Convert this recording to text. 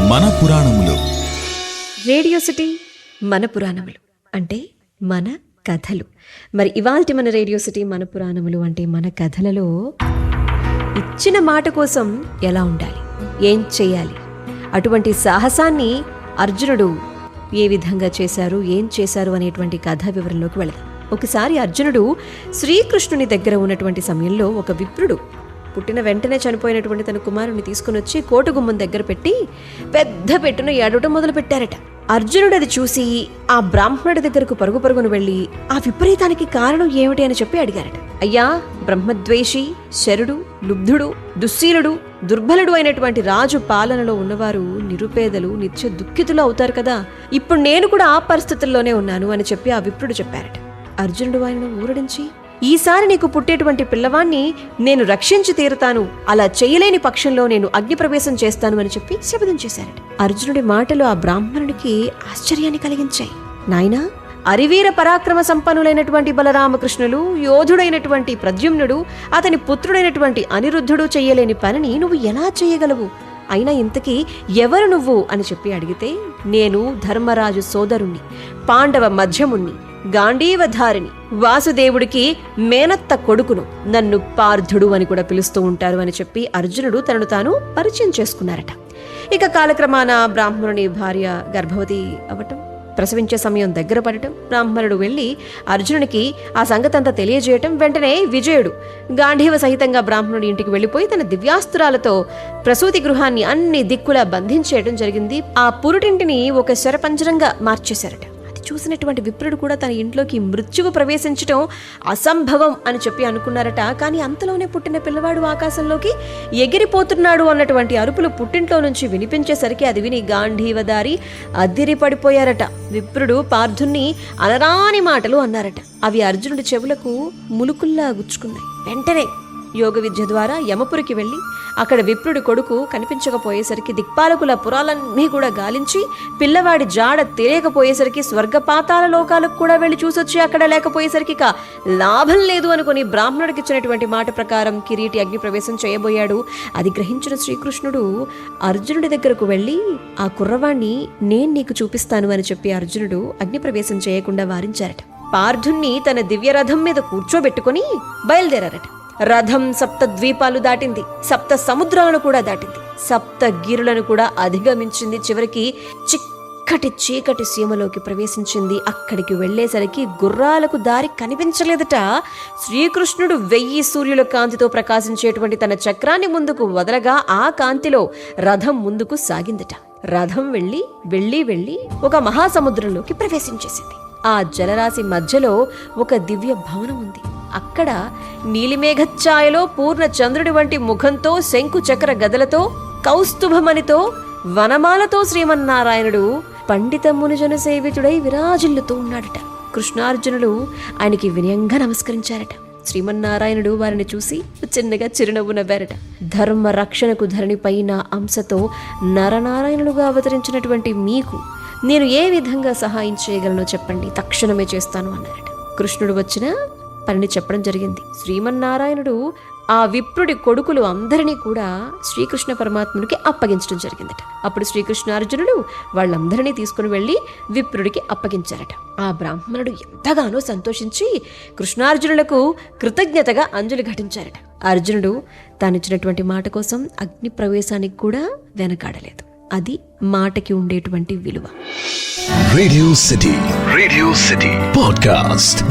మన పురాణములు. Radio city మన పురాణములు అంటే మన కథలు. మరి ఇవాల్టి మన రేడియో సిటీ మన పురాణములు అంటే మన కథలలో ఇచ్చిన మాట కోసం ఎలా ఉండాలి, ఏం చేయాలి, అటువంటి సాహసాన్ని అర్జునుడు ఏ విధంగా చేశారు, ఏం చేశారు అనేటువంటి కథా వివరంలోకి వెళదాం. ఒకసారి అర్జునుడు శ్రీకృష్ణుని దగ్గర ఉన్నటువంటి సమయంలో ఒక విప్రుడు పుట్టిన వెంటనే చనిపోయినటువంటి తన కుమారుని తీసుకుని వచ్చి కోటగుమ్మం దగ్గర పెట్టి పెద్ద పెట్టును ఏడవటం మొదలు పెట్టారట. అర్జునుడు అది చూసి ఆ బ్రాహ్మణుడి దగ్గరకు పరుగు పరుగును వెళ్లి ఆ విపరీతానికి కారణం ఏమిటి అని చెప్పి అడిగారట. అయ్యా, బ్రహ్మద్వేషి, శరుడు, లుబ్ధుడు, దుశ్శీలుడు, దుర్బలుడు అయినటువంటి రాజు పాలనలో ఉన్నవారు నిరుపేదలు, నిత్య దుఃఖితులు అవుతారు కదా. ఇప్పుడు నేను కూడా ఆ పరిస్థితుల్లోనే ఉన్నాను అని చెప్పి ఆ విప్రుడు చెప్పారట. అర్జునుడు ఆయనను ఊరడించి, ఈసారి నీకు పుట్టేటువంటి పిల్లవాణ్ణి నేను రక్షించి తీరుతాను, అలా చేయలేని పక్షంలో నేను అగ్నిప్రవేశం చేస్తాను అని చెప్పి శపథం చేశారట. అర్జునుడి మాటలు ఆ బ్రాహ్మణుడికి ఆశ్చర్యాన్ని కలిగించాయి. నాయనా, అరివీర పరాక్రమ సంపన్నులైనటువంటి బలరామకృష్ణులు, యోధుడైనటువంటి ప్రద్యుమ్నుడు, అతని పుత్రుడైనటువంటి అనిరుద్ధుడు చెయ్యలేని పనిని నువ్వు ఎలా చేయగలవు? అయినా ఇంతకీ ఎవరు నువ్వు అని చెప్పి అడిగితే, నేను ధర్మరాజు సోదరుణ్ణి, పాండవ మధ్యముణ్ణి, గాంధీవధారిని, వాసుదేవుడికి మేనత్త కొడుకును, నన్ను పార్థుడు అని కూడా పిలుస్తూ ఉంటారు అని చెప్పి అర్జునుడు తనను తాను పరిచయం చేసుకున్నారట. ఇక కాలక్రమాన బ్రాహ్మణుని భార్య గర్భవతి అవ్వటం, ప్రసవించే సమయం దగ్గర పడటం, బ్రాహ్మణుడు వెళ్లి అర్జునుడికి ఆ సంగతంతా తెలియజేయటం, వెంటనే విజయుడు గాంధీవ సహితంగా బ్రాహ్మణుడి ఇంటికి వెళ్లిపోయి తన దివ్యాస్త్రాలతో ప్రసూతి గృహాన్ని అన్ని దిక్కులా బంధించేయటం జరిగింది. ఆ పురుటింటిని ఒక శరపంజరంగా మార్చేశారట. చూసినటువంటి విప్రుడు కూడా తన ఇంట్లోకి మృత్యువు ప్రవేశించటం అసంభవం అని చెప్పి అనుకున్నారట. కానీ అంతలోనే పుట్టిన పిల్లవాడు ఆకాశంలోకి ఎగిరిపోతున్నాడు అన్నటువంటి అరుపులు పుట్టింట్లో నుంచి వినిపించేసరికి అది విని గాంధీవదారి అదిరి పడిపోయారట. విప్రుడు పార్థుని అనరాని మాటలు అన్నారట. అవి అర్జునుడి చెవులకు ములుకుల్లా గుచ్చుకున్నాయి. వెంటనే యోగ విద్య ద్వారా యమపురికి వెళ్లి అక్కడ విప్రుడి కొడుకు కనిపించకపోయేసరికి దిక్పాలకుల పురాలన్నీ కూడా గాలించి పిల్లవాడి జాడ తెలియకపోయేసరికి స్వర్గపాతాల లోకాలకు కూడా వెళ్లి చూసొచ్చి అక్కడ లేకపోయేసరికి లాభం లేదు అనుకుని బ్రాహ్మణుడికి ఇచ్చినటువంటి మాట ప్రకారం కిరీటి అగ్నిప్రవేశం చేయబోయాడు. అది గ్రహించిన శ్రీకృష్ణుడు అర్జునుడి దగ్గరకు వెళ్లి ఆ కుర్రవాణ్ణి నేను నీకు చూపిస్తాను అని చెప్పి అర్జునుడు అగ్నిప్రవేశం చేయకుండా వారించారట. పార్థుణ్ణి తన దివ్యరథం మీద కూర్చోబెట్టుకుని బయలుదేరారట. రథం 7 ద్వీపాలు దాటింది, 7 సముద్రాలను కూడా దాటింది, 7 గిరులను కూడా అధిగమించింది. చివరికి చిక్కటి చీకటి సీమలోకి ప్రవేశించింది. అక్కడికి వెళ్లేసరికి గుర్రాలకు దారి కనిపించలేదట. శ్రీకృష్ణుడు 1000 సూర్యుల కాంతితో ప్రకాశించేటువంటి తన చక్రాన్ని ముందుకు వదలగా ఆ కాంతిలో రథం ముందుకు సాగిందట. రథం వెళ్లి ఒక మహాసముద్రంలోకి ప్రవేశించేసింది. ఆ జలరాశి మధ్యలో ఒక దివ్య భవనం ఉంది. అక్కడ నీలిమేఘఛాయలో పూర్ణ చంద్రుడి వంటి ముఖంతో, శంకు చక్ర గదలతో, కౌస్తుభమణితో, వనమాలతో శ్రీమన్నారాయణుడు పండిత మునిజన సేవితుడై విరాజిల్లుతూ ఉన్నాడట. కృష్ణార్జునులు ఆయనకి వినయంగా నమస్కరించారట. శ్రీమన్నారాయణుడు వారిని చూసి చిన్నగా చిరునవ్వు నవ్వారట. ధర్మ రక్షణకు ధరణిపై నా అంశతో నరనారాయణుడుగా అవతరించినటువంటి మీకు నేను ఏ విధంగా సహాయం చేయగలనో చెప్పండి, తక్షణమే చేస్తాను అన్నారట. కృష్ణుడు వచ్చిన పనిని చెప్పడం జరిగింది. శ్రీమన్నారాయణుడు ఆ విప్రుడి కొడుకులు అందరినీ కూడా శ్రీకృష్ణ పరమాత్మునికి అప్పగించడం జరిగిందట. అప్పుడు శ్రీకృష్ణార్జునుడు వాళ్ళందరినీ తీసుకుని వెళ్లి విప్రుడికి అప్పగించారట. ఆ బ్రాహ్మణుడు ఎంతగానో సంతోషించి కృష్ణార్జునులకు కృతజ్ఞతగా అంజలి ఘటించారట. అర్జునుడు తానిచ్చినటువంటి మాట కోసం అగ్ని ప్రవేశానికి కూడా వెనకాడలేదు. అది మాటకి ఉండేటువంటి విలువ. Radio city podcast.